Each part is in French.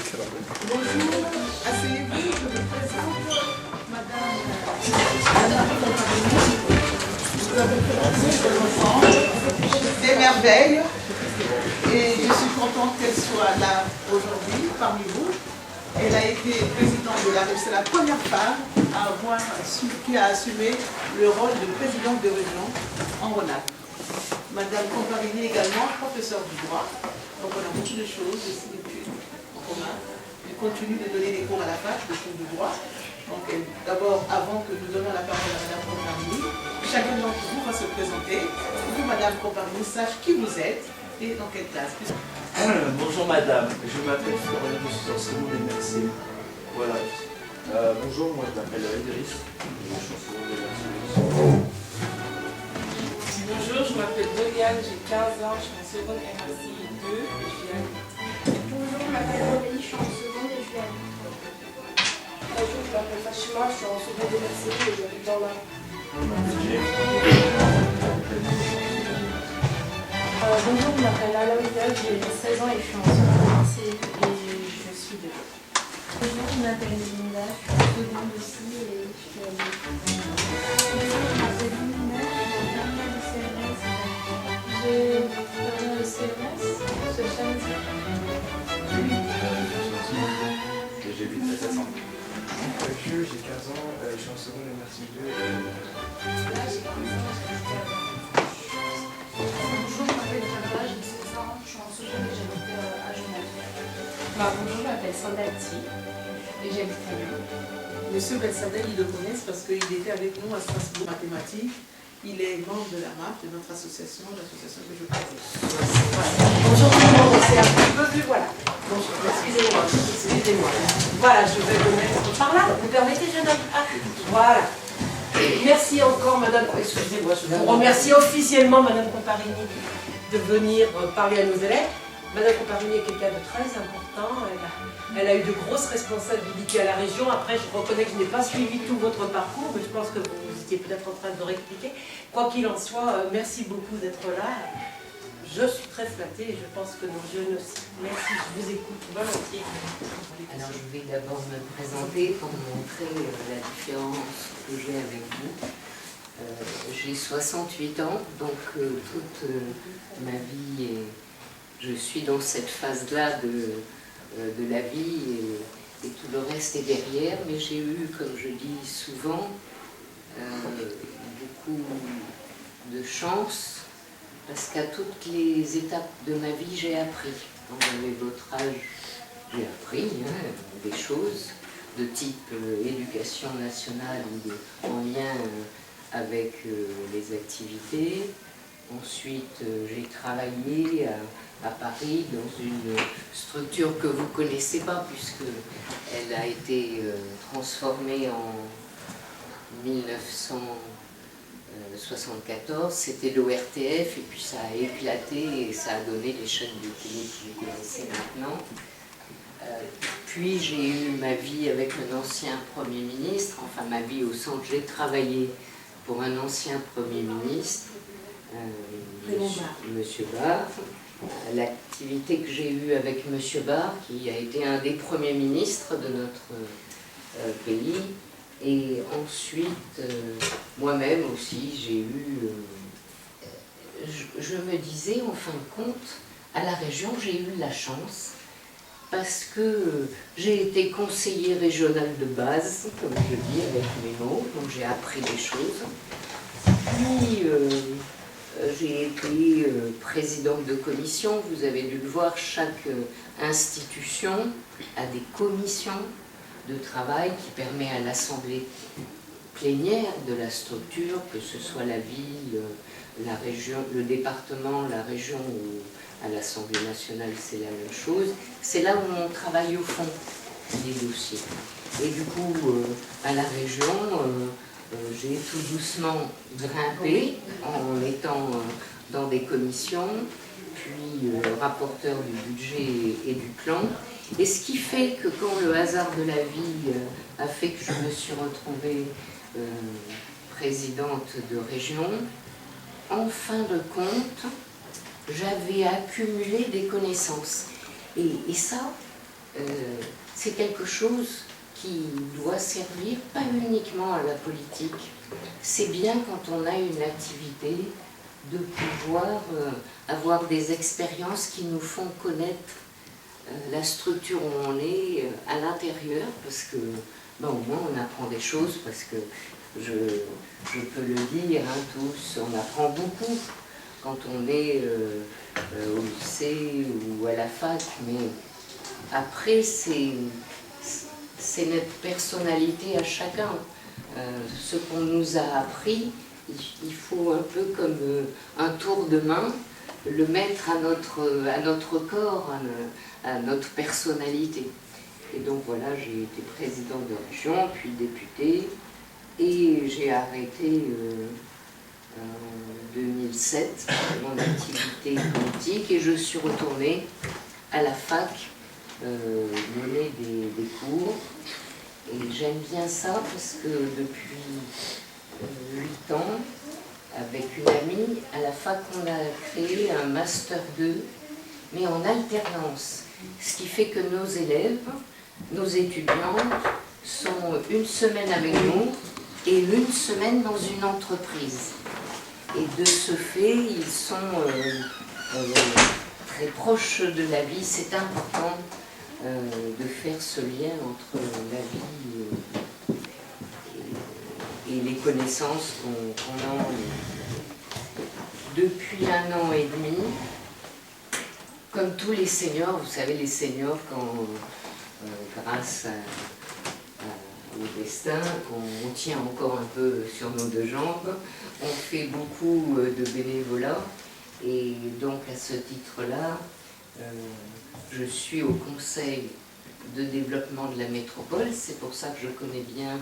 Bonjour, asseyez-vous, je me présente, Madame nous avons commencé ensemble des merveilles et je suis contente qu'elle soit là aujourd'hui parmi vous. Elle a été présidente de la région, c'est la première femme qui a assumé le rôle de présidente de région en Rhône-Alpes. Madame Comparini également, professeure du droit, donc on a beaucoup de choses, aussi d'études en commun. Elle continue de donner des cours à la fac, des cours de droit. Donc d'abord, avant que nous donnions la parole à Madame Comparini, chacun d'entre vous va se présenter pour que Madame Comparini sache qui vous êtes et dans quelle classe. Bonjour Madame, je m'appelle Florian, je suis enseignant des médecins. Voilà. Bonjour, moi je m'appelle Idriss, je suis enseignant des médecins. Bonjour, je m'appelle Doriane, j'ai 15 ans, je suis en seconde MRCI 2 et je suis à Lille. Bonjour, je m'appelle Aurélie, je suis en seconde et je suis à Lille. Bonjour, je m'appelle Fachima, je suis en seconde MRCI et j'habite dans la... Bonjour, je m'appelle Aloïsa, j'ai 16 ans et je suis en seconde lycée et je suis de Lille. Bonjour, je m'appelle Linda, je suis en seconde aussi et je suis à Lille. Bonjour, je m'appelle Linda, je suis en dernière de CRS. Dernière de CRS, social media. J'habite à Saint-Saëns. J'ai 15 ans, je suis en seconde MRCI 2. Là, j'ai 15 ans, bonjour, je m'appelle Carla, j'ai 16 ans, je suis en seconde et j'habite à Genève. Bonjour, je m'appelle Sandati et j'habite à Lyon. Monsieur Belsadel, ils le connaissent parce qu'il était avec nous à Strasbourg mathématiques. Il est membre de la MAP, de notre association, l'association que je préside. Voilà. Bonjour tout le monde, c'est un petit peu vu, voilà. Bonjour, excusez-moi. Voilà, je vais me mettre par là, vous permettez, jeune homme? Ah, voilà. Merci encore, madame, excusez-moi, je vous remercie officiellement, madame Comparini, de venir parler à nos élèves. Madame Comparini est quelqu'un de très important, elle a eu de grosses responsabilités à la région. Après, je reconnais que je n'ai pas suivi tout votre parcours, mais je pense que vous étiez peut-être en train de réexpliquer. Quoi qu'il en soit, merci beaucoup d'être là. Je suis très flattée et je pense que nos jeunes aussi. Merci, je vous écoute volontiers. Alors je vais d'abord me présenter pour montrer la différence que j'ai avec vous. J'ai 68 ans, donc toute ma vie, je suis dans cette phase-là de la vie et tout le reste est derrière, mais j'ai eu, comme je dis souvent, beaucoup de chance, parce qu'à toutes les étapes de ma vie, j'ai appris. Quand j'avais votre âge, j'ai appris des choses de type éducation nationale ou en lien avec les activités. Ensuite, j'ai travaillé à Paris dans une structure que vous ne connaissez pas puisqu'elle a été transformée en 1974, c'était l'ORTF et puis ça a éclaté et ça a donné les chaînes de télé que vous connaissez maintenant. Puis j'ai eu ma vie avec un ancien Premier ministre, enfin ma vie au sens j'ai travaillé pour un ancien Premier ministre, Monsieur Barre. L'activité que j'ai eue avec Monsieur Barre, qui a été un des premiers ministres de notre pays, et ensuite moi-même aussi j'ai eu, je me disais en fin de compte, à la région j'ai eu de la chance, parce que j'ai été conseiller régional de base, comme je dis, avec mes mots, donc j'ai appris des choses. Puis j'ai été présidente de commission, vous avez dû le voir, chaque institution a des commissions de travail qui permet à l'assemblée plénière de la structure, que ce soit la ville, la région, le département, la région ou à l'Assemblée nationale, c'est la même chose. C'est là où on travaille au fond des dossiers. Et du coup, à la région, j'ai tout doucement grimpé en étant dans des commissions, puis rapporteur du budget et du plan. Et ce qui fait que quand le hasard de la vie a fait que je me suis retrouvée présidente de région, en fin de compte, j'avais accumulé des connaissances. Et ça, c'est quelque chose qui doit servir pas uniquement à la politique. C'est bien quand on a une activité de pouvoir avoir des expériences qui nous font connaître la structure où on est à l'intérieur, parce que au moins on apprend des choses, parce que je peux le dire, hein, tous, on apprend beaucoup quand on est au lycée ou à la fac, mais après c'est notre personnalité à chacun. Ce qu'on nous a appris, il faut un peu comme un tour de main, le mettre à notre corps, à notre personnalité. Et donc voilà, j'ai été président de région, puis député, et j'ai arrêté en 2007 mon activité politique, et je suis retournée à la fac mener des cours. Et j'aime bien ça parce que depuis 8 ans, avec une amie, à la fac, on a créé un Master 2, mais en alternance. Ce qui fait que nos élèves, nos étudiants, sont une semaine avec nous et une semaine dans une entreprise. Et de ce fait, ils sont très proches de la vie. C'est important de faire ce lien entre la vie et les connaissances qu'on a. Depuis 1 an et demi, comme tous les seniors, vous savez, les seniors, quand grâce au destin, qu'on tient encore un peu sur nos 2 jambes, on fait beaucoup de bénévolat, et donc à ce titre-là, je suis au conseil de développement de la métropole. C'est pour ça que je connais bien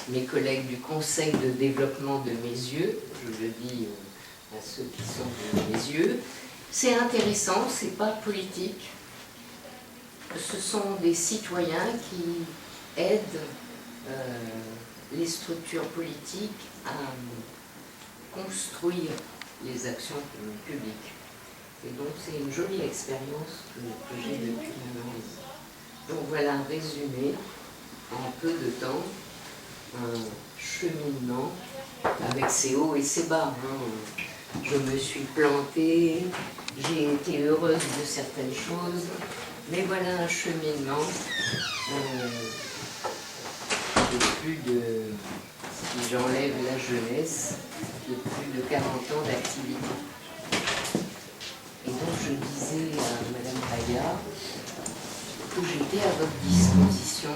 mes collègues du conseil de développement de Meyzieu. Je le dis à ceux qui sont de Meyzieu. C'est intéressant, c'est pas politique. Ce sont des citoyens qui aident les structures politiques à construire les actions publiques. Et donc c'est une jolie expérience que j'ai depuis 1 an. Donc voilà un résumé, en peu de temps, un cheminement avec ses hauts et ses bas. Hein. Je me suis plantée, j'ai été heureuse de certaines choses, mais voilà un cheminement de plus de, si j'enlève la jeunesse, de plus de 40 ans d'activité. Et donc je disais à Madame Paya que j'étais à votre disposition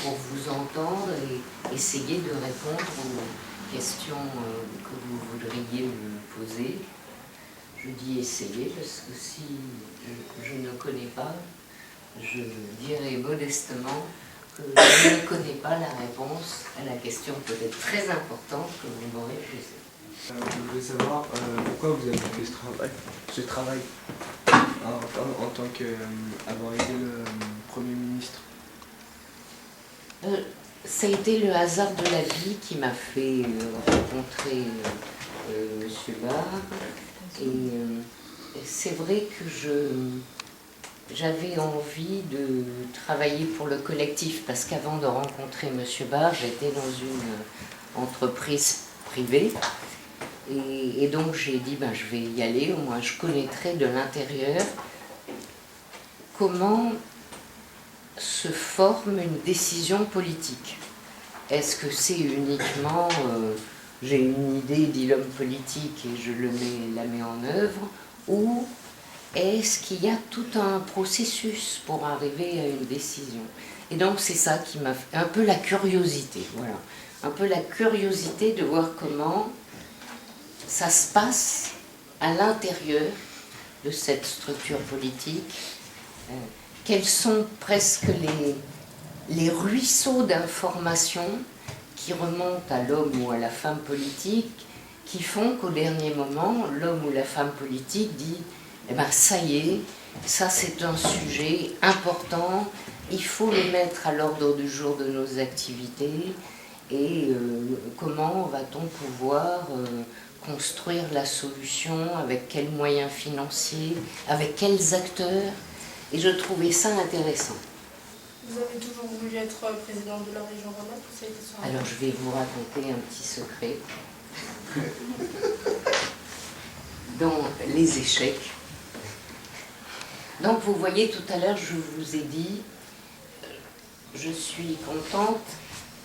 pour vous entendre et essayer de répondre aux questions que vous voudriez me poser. Je dis essayer parce que si je ne connais pas, je dirais modestement que je ne connais pas la réponse à la question peut-être très importante que vous m'aurez posée. Je voulais savoir pourquoi vous avez fait ce travail en tant qu'avoir été le Premier ministre. Ça a été le hasard de la vie qui m'a fait rencontrer M. Barre. Et c'est vrai que j'avais envie de travailler pour le collectif, parce qu'avant de rencontrer M. Barre, j'étais dans une entreprise privée. Et donc j'ai dit, je vais y aller, au moins je connaîtrai de l'intérieur comment se forme une décision politique. Est-ce que c'est uniquement, j'ai une idée, dit l'homme politique, et je la mets en œuvre, ou est-ce qu'il y a tout un processus pour arriver à une décision? Et donc c'est ça qui m'a fait un peu la curiosité, voilà, un peu la curiosité de voir comment ça se passe à l'intérieur de cette structure politique. Quels sont presque les ruisseaux d'informations qui remontent à l'homme ou à la femme politique, qui font qu'au dernier moment, l'homme ou la femme politique dit « ça y est, ça c'est un sujet important, il faut le mettre à l'ordre du jour de nos activités, et comment va-t-on pouvoir construire la solution, avec quels moyens financiers, avec quels acteurs ?» Et je trouvais ça intéressant. Vous avez toujours voulu être présidente de la région Rhône-Alpes ou ça a été sur un- Alors je vais vous raconter un petit secret. Dans les échecs. Donc vous voyez, tout à l'heure, je vous ai dit, je suis contente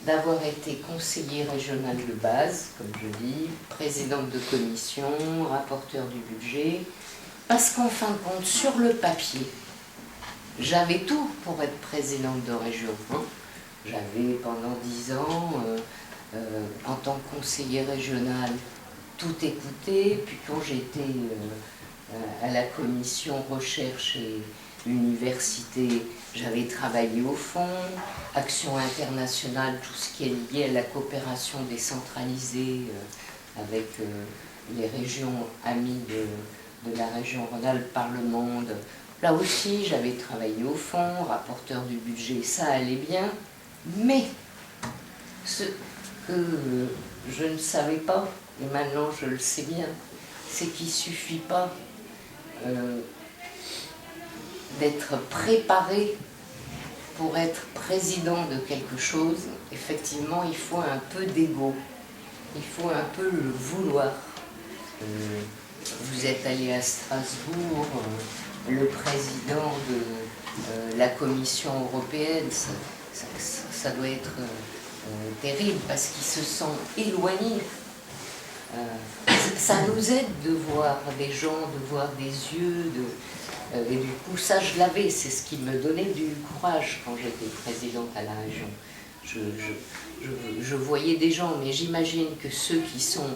d'avoir été conseillère régionale de base, comme je dis, présidente de commission, rapporteur du budget, parce qu'en fin de compte, sur le papier, j'avais tout pour être présidente de région. Hein. J'avais pendant 10 ans, en tant que conseillère régionale, tout écouté, puis quand j'étais à la commission recherche et université, j'avais travaillé au fond, action internationale, tout ce qui est lié à la coopération décentralisée avec les régions amies de la région Rhône-Alpes par le monde. Là aussi, j'avais travaillé au fond, rapporteur du budget, ça allait bien, mais ce que je ne savais pas, et maintenant je le sais bien, c'est qu'il ne suffit pas d'être préparé pour être président de quelque chose. Effectivement, il faut un peu d'ego, il faut un peu le vouloir. Vous êtes allé à Strasbourg, le président de la Commission européenne, ça doit être terrible parce qu'il se sent éloigné. Ça nous aide de voir des gens, de voir des yeux, et du coup ça je l'avais, c'est ce qui me donnait du courage quand j'étais présidente à la région. Je voyais des gens, mais j'imagine que ceux qui sont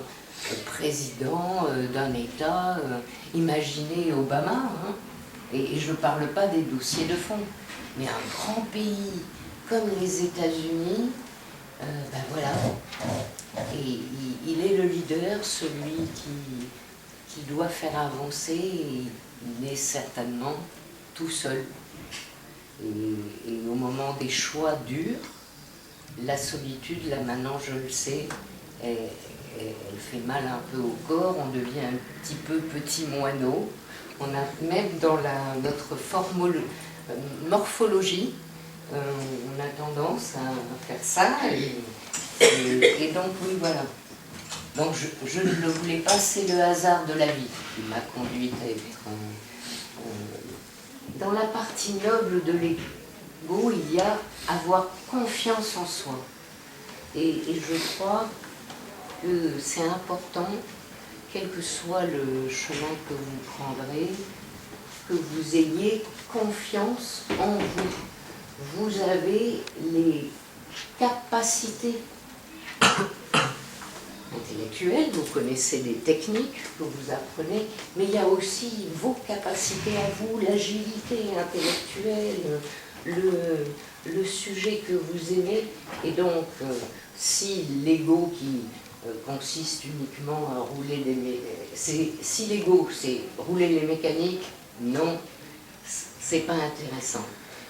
présidents d'un État, imaginez Obama, hein, et je ne parle pas des dossiers de fond, mais un grand pays comme les États-Unis, ben voilà, et il est le leader, celui qui doit faire avancer, et il est certainement tout seul. Et au moment des choix durs, la solitude, là maintenant je le sais, elle fait mal un peu au corps, on devient un petit peu petit moineau. On a même dans notre morphologie, on a tendance à faire ça, et donc oui, voilà. Donc je ne le voulais pas, c'est le hasard de la vie qui m'a conduite à être... Dans la partie noble de l'ego, il y a avoir confiance en soi. Et je crois que c'est important, quel que soit le chemin que vous prendrez, que vous ayez confiance en vous. Vous avez les capacités intellectuelles, vous connaissez des techniques que vous apprenez, mais il y a aussi vos capacités à vous, l'agilité intellectuelle, le sujet que vous aimez. Et donc, si l'ego qui consiste uniquement à rouler si l'ego c'est rouler les mécaniques, non, c'est pas intéressant.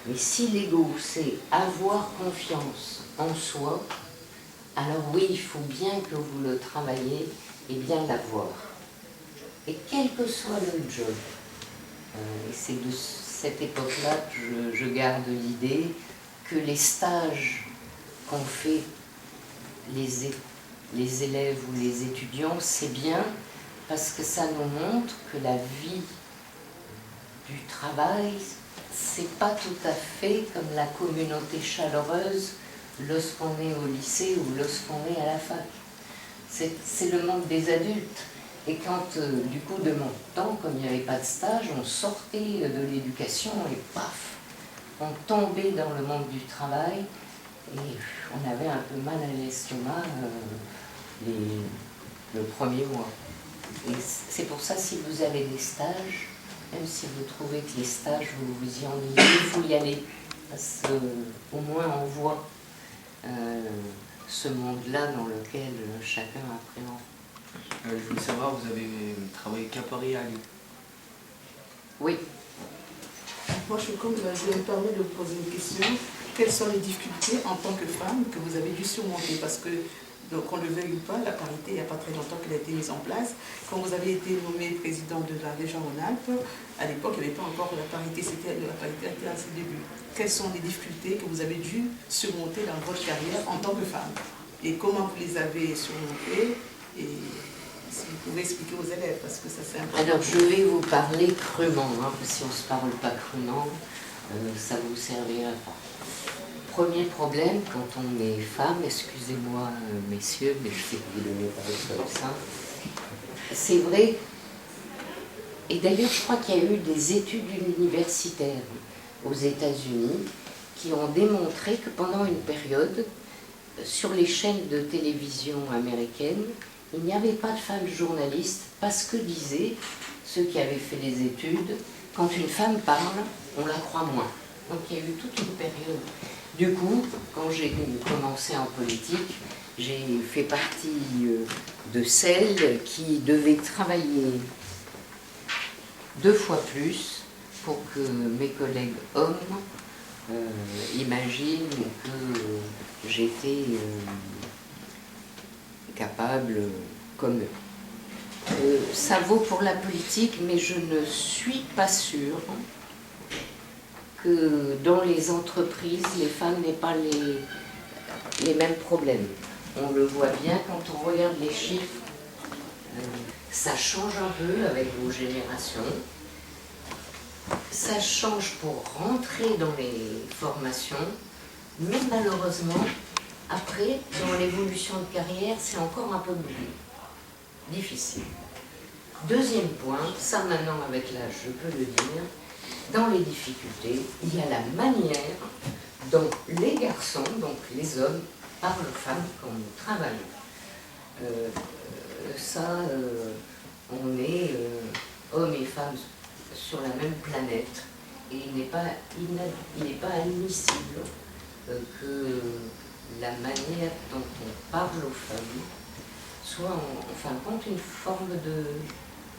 Mais si l'ego c'est avoir confiance en soi, alors oui, il faut bien que vous le travaillez et bien l'avoir. Et quel que soit le job, et c'est de cette époque-là que je garde l'idée que les stages qu'ont fait les élèves ou les étudiants, c'est bien parce que ça nous montre que la vie du travail, c'est pas tout à fait comme la communauté chaleureuse lorsqu'on est au lycée ou lorsqu'on est à la fac. C'est le monde des adultes. Et quand, du coup, de mon temps, comme il n'y avait pas de stage, on sortait de l'éducation et paf, on tombait dans le monde du travail et on avait un peu mal à l'estomac le premier mois. Et c'est pour ça, si vous avez des stages, même si vous trouvez que les stages, vous vous y ennuyez, il faut y aller. Parce qu'au moins, on voit ce monde-là dans lequel chacun appréhende. Je voulais savoir, vous avez travaillé qu'à Paris et à Lyon? Oui. Moi, je me permets de vous poser une question. Quelles sont les difficultés en tant que femme que vous avez dû surmonter? Parce que Donc, qu'on le veuille ou pas, la parité, il n'y a pas très longtemps qu'elle a été mise en place. Quand vous avez été nommé président de la région Rhône-Alpes, à l'époque, il n'y avait pas encore la parité, la parité était à ses débuts. Quelles sont les difficultés que vous avez dû surmonter dans votre carrière en tant que femme? Et comment vous les avez surmontées? Et si vous pouvez expliquer aux élèves, parce que ça c'est important. Alors, je vais vous parler crûment, hein, parce que si on ne se parle pas crûment, ça ne vous servira pas. Premier problème, quand on est femme, excusez-moi messieurs, mais je sais que vous ne donnez pas comme ça, c'est vrai, et d'ailleurs je crois qu'il y a eu des études universitaires aux États-Unis qui ont démontré que pendant une période, sur les chaînes de télévision américaines, il n'y avait pas de femmes journalistes parce que disaient ceux qui avaient fait les études, quand une femme parle, on la croit moins. Donc il y a eu toute une période. Du coup, quand j'ai commencé en politique, j'ai fait partie de celles qui devaient travailler 2 fois plus pour que mes collègues hommes imaginent que j'étais capable comme eux. Ça vaut pour la politique, mais je ne suis pas sûre que dans les entreprises, les femmes n'aient pas les mêmes problèmes. On le voit bien quand on regarde les chiffres. Ça change un peu avec vos générations. Ça change pour rentrer dans les formations, mais malheureusement, après, dans l'évolution de carrière, c'est encore un peu plus difficile. Deuxième point, ça maintenant avec l'âge, je peux le dire, dans les difficultés, il y a la manière dont les garçons, donc les hommes, parlent aux femmes quand nous travaillons. On est hommes et femmes sur la même planète, et il n'est pas admissible que la manière dont on parle aux femmes soit en fin de compte une forme de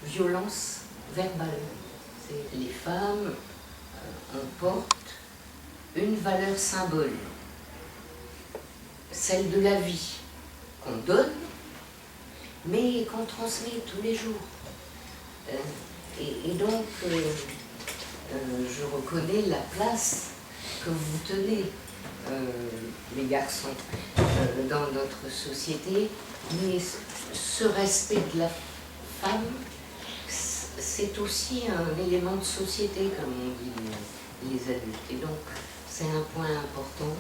violence verbale. Les femmes portent une valeur symbole, celle de la vie qu'on donne, mais qu'on transmet tous les jours. Et donc, je reconnais la place que vous tenez, les garçons, dans notre société, mais ce respect de la femme, c'est aussi un élément de société, comme on dit les adultes. Et donc, c'est un point important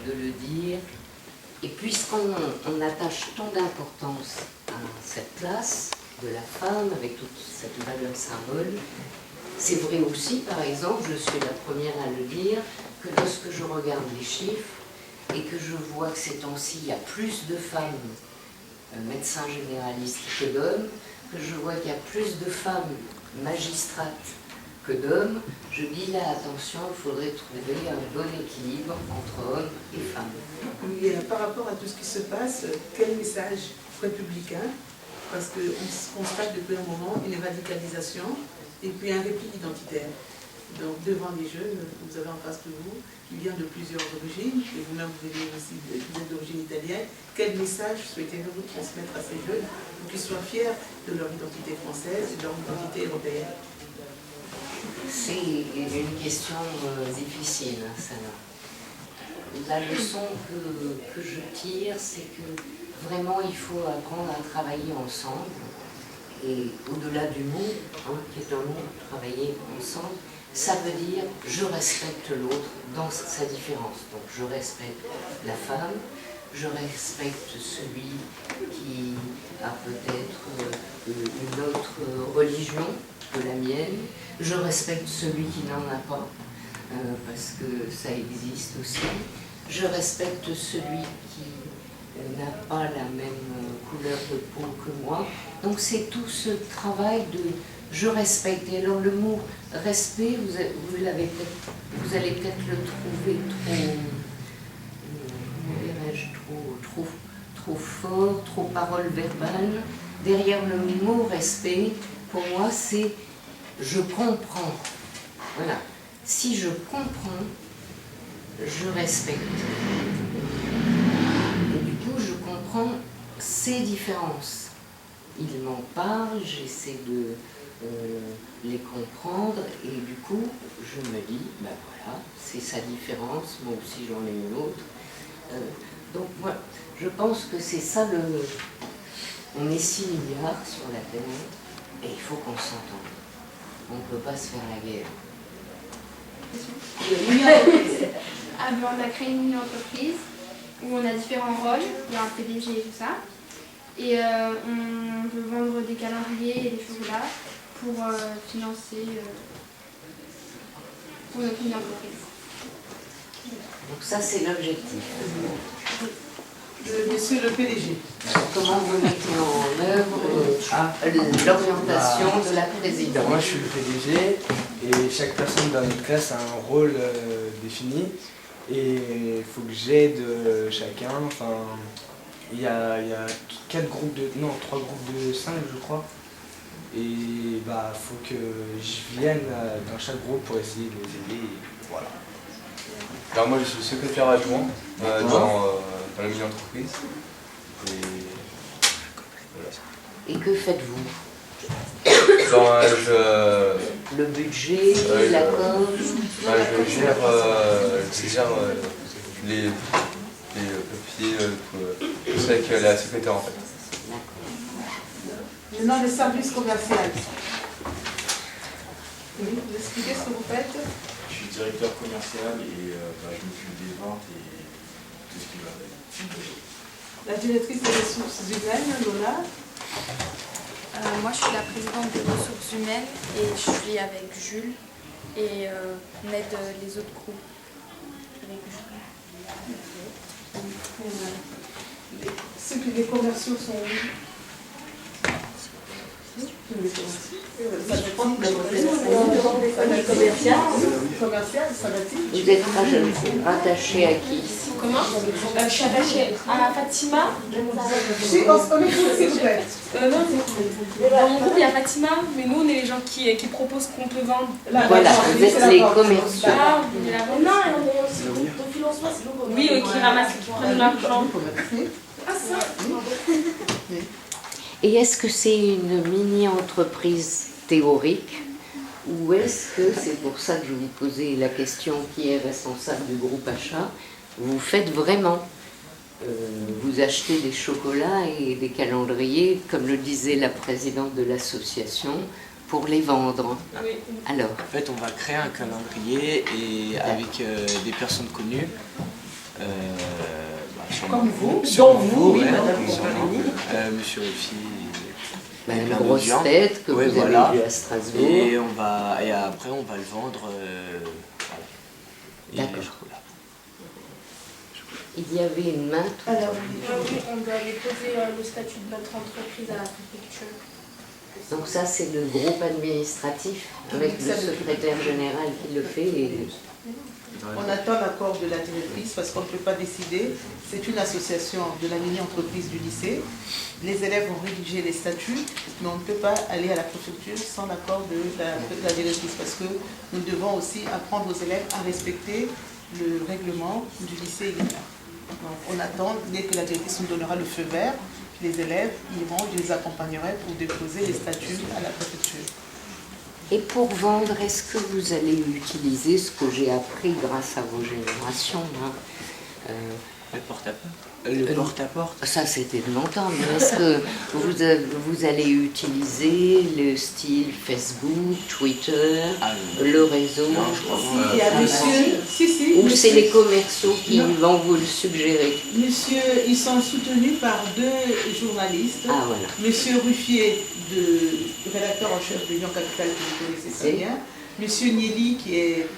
de le dire. Et puisqu'on attache tant d'importance à cette place de la femme, avec toute cette valeur symbole, c'est vrai aussi, par exemple, je suis la première à le dire, que lorsque je regarde les chiffres et que je vois que ces temps-ci, il y a plus de femmes médecins généralistes que d'hommes, que je vois qu'il y a plus de femmes magistrates que d'hommes, je dis là, attention, il faudrait trouver un bon équilibre entre hommes et femmes. Oui, par rapport à tout ce qui se passe, quel message républicain? Parce qu'on constate depuis un moment une radicalisation et puis un repli identitaire. Donc devant les jeunes, vous avez en face de vous, qui vient de plusieurs origines, et vous-même vous venez aussi d'origine italienne. Quel message souhaitez-vous transmettre à ces jeunes pour qu'ils soient fiers de leur identité française et de leur identité européenne? C'est une question difficile, celle-là. La leçon que je tire, c'est que vraiment il faut apprendre à travailler ensemble. Et au-delà du mot, qui est un mot, travailler ensemble, ça veut dire je respecte l'autre dans sa différence. Donc je respecte la femme, je respecte celui qui a peut-être une autre religion que la mienne, je respecte celui qui n'en a pas, parce que ça existe aussi, je respecte celui qui n'a pas la même couleur de peau que moi. Donc c'est tout ce travail de je respecte. Et alors le mot respect, vous allez peut-être le trouver trop fort, trop parole verbale. Derrière le mot respect, pour moi, c'est je comprends. Voilà. Si je comprends, je respecte. ces différences. Ils m'en parlent, j'essaie de les comprendre et du coup je me dis, ben voilà, c'est sa différence, moi aussi j'en ai une autre. Donc moi, je pense que c'est ça On est 6 milliards sur la Terre et il faut qu'on s'entende. On ne peut pas se faire la guerre. Ah ben, on a créé une mini-entreprise où on a différents rôles, il y a un PDG et tout ça. Et on peut vendre des calendriers et des chocolats pour financer pour notre mini-entreprise. Donc ça c'est l'objectif. Monsieur le PDG. Comment vous mettez en œuvre l'orientation de la présidence? Moi je suis le PDG et chaque personne dans notre classe a un rôle défini et il faut que j'aide chacun. Enfin, il y a 3 groupes de 5 je crois. Et bah faut que je vienne dans chaque groupe pour essayer de les aider. Et voilà. Alors moi je suis secrétaire adjoint dans la mini-entreprise. Et que faites-vous? Le budget, la com. Je gère les papiers, tout ça avec la secrétaire en fait. Maintenant, le service commercial. Oui, vous expliquez ce que vous faites? Je suis directeur commercial et je m'occupe des ventes et tout ce qui va avec. La directrice des ressources humaines, Lola. Moi, je suis la présidente des ressources humaines et je suis avec Jules et on aide les autres groupes avec Jules. Les commerciaux sont où? Commercial, ça va-t-il? Vous êtes rattaché à qui? Comment? Je suis attachée à Fatima. Si, on écoute, s'il vous plaît. Dans mon groupe, il y a Fatima, mais nous, on est les gens qui proposent qu'on peut vendre. Voilà, vous êtes les commerciaux. Ah, on est la vente. Non, on est aussi de financement, c'est nous. Oui, qui ramassent, qui prennent l'argent. Ah, ça? Et est-ce que c'est une mini-entreprise théorique ou est-ce que, c'est pour ça que je vous posais la question qui est responsable du groupe achat, vous faites vraiment, vous achetez des chocolats et des calendriers, comme le disait la présidente de l'association, pour les vendre. Oui. Alors, en fait, on va créer un calendrier et avec des personnes connues. Comme vous, dont vous, oui, ouais, madame Monsieur Ruffy. Madame Grosse Tête, que ouais, vous voilà. avez vu à Strasbourg. Et après, on va le vendre. D'accord. Il y avait une main. Alors, oui, on doit déposer le statut de notre entreprise à la préfecture. Donc ça, c'est le groupe administratif avec le secrétaire général qui le fait. Et... On attend l'accord de la directrice parce qu'on ne peut pas décider. C'est une association de la mini-entreprise du lycée. Les élèves ont rédigé les statuts, mais on ne peut pas aller à la préfecture sans l'accord de la directrice parce que nous devons aussi apprendre aux élèves à respecter le règlement du lycée également. Donc on attend, dès que la directrice nous donnera le feu vert, les élèves iront, je les accompagnerai pour déposer les statuts à la préfecture. Et pour vendre, est-ce que vous allez utiliser ce que j'ai appris grâce à vos générations Le porte-à-porte. Le porte-à-porte. Ça, c'était de longtemps, mais est-ce que vous allez utiliser le style Facebook, Twitter, le réseau? Non, je crois pas. Il y a monsieur... Ou c'est les commerciaux qui vont vous le suggérer? Monsieur, ils sont soutenus par 2 journalistes. Ah, voilà. Monsieur Ruffier, rédacteur en chef de Lyon Capitale, que vous connaissez très bien. Monsieur Nieli, qui est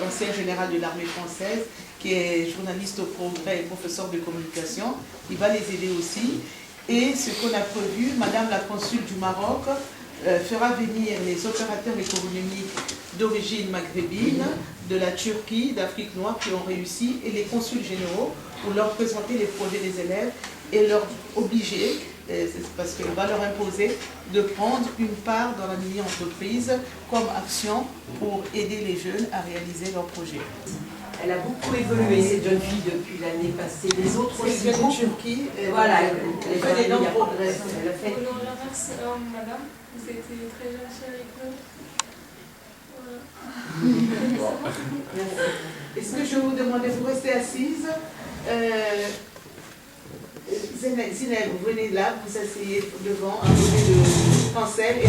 ancien général de l'armée française, qui est journaliste au Progrès et professeur de communication. Il va les aider aussi. Et ce qu'on a prévu, Madame la consul du Maroc fera venir les opérateurs économiques d'origine maghrébine, de la Turquie, d'Afrique noire qui ont réussi, et les consuls généraux pour leur présenter les projets des élèves et leur obliger, parce qu'elle va leur imposer, de prendre une part dans la mini-entreprise comme action pour aider les jeunes à réaliser leurs projets. Elle a beaucoup évolué, cette jeune fille, depuis l'année passée. Les autres aussi. Elle vient de Turquie. Voilà, elle fait énormes des progrès. Elle a fait. Madame, vous étiez très gentille avec nous. Est-ce que je vous demande de vous rester assise? Zineb, vous venez là, vous asseyez devant, à côté de Francel, et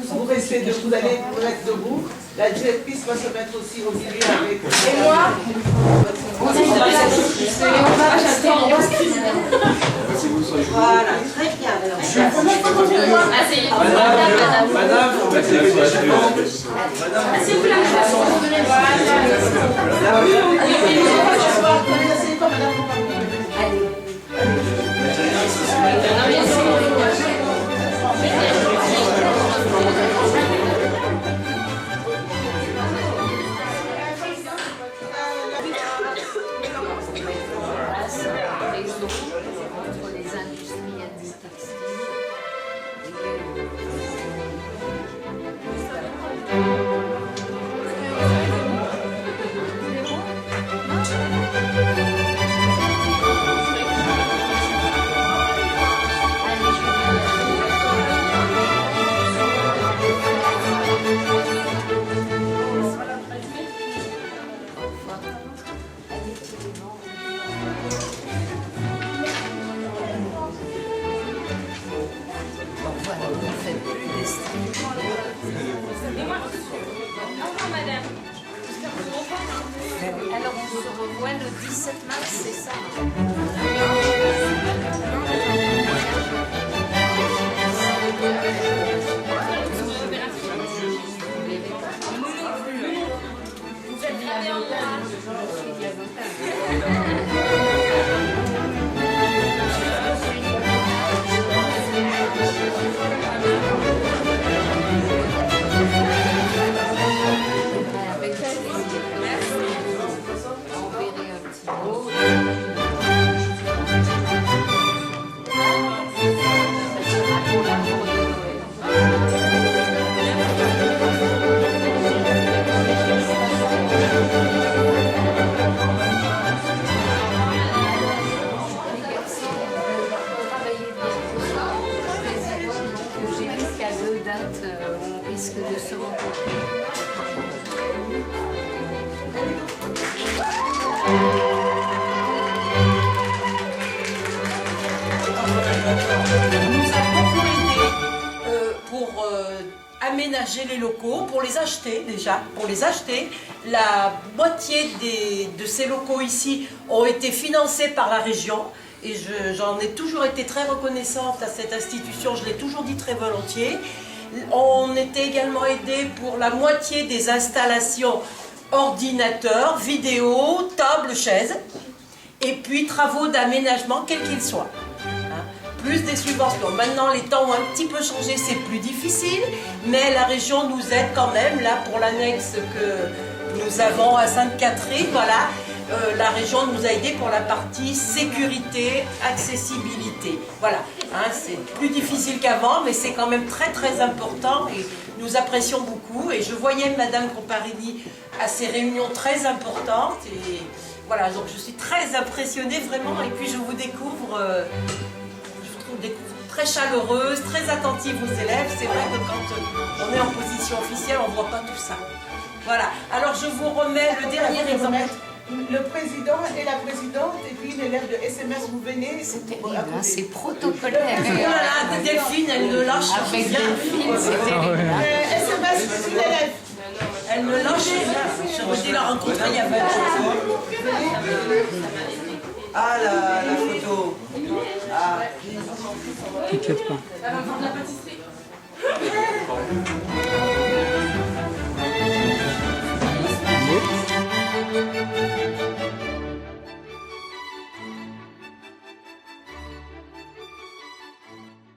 vous restez debout, vous allez vous être debout. La directrice va se mettre aussi au milieu avec. Et moi Voilà, très bien. Madame, vous mettez les entre les industriels du textile Alors on se revoit le 17 mars, c'est ça? Vous êtes gravés en moi. On risque de se rencontrer. Nous a beaucoup aidé pour aménager les locaux, pour les acheter déjà, La moitié de ces locaux ici ont été financés par la région. Et j'en ai toujours été très reconnaissante à cette institution, je l'ai toujours dit très volontiers. On était également aidé pour la moitié des installations ordinateurs, vidéo, tables, chaises, et puis travaux d'aménagement, quels qu'ils soient. Plus des subventions. Maintenant, les temps ont un petit peu changé, c'est plus difficile, mais la région nous aide quand même, là, pour l'annexe que nous avons à Sainte-Catherine, voilà. La région nous a aidés pour la partie sécurité, accessibilité. Voilà, c'est plus difficile qu'avant, mais c'est quand même très très important et nous apprécions beaucoup. Et je voyais Madame Comparini à ces réunions très importantes et voilà, donc je suis très impressionnée vraiment. Et puis je vous découvre, très chaleureuse, très attentive aux élèves. C'est vrai que quand on est en position officielle, on ne voit pas tout ça. Voilà, alors je vous remets le dernier exemple. Le président et la présidente, et puis une élève de SMS, vous venez. C'est terrible, c'est protocolaire. Voilà, Delphine, elle ne lâche rien. Avec Delphine, c'est terrible. SMS, une élève. Elle ne lâche rien. J'ai été la rencontrer il y a 20 jours. Ah, la photo. Ah. T'inquiète pas. La pâtisserie.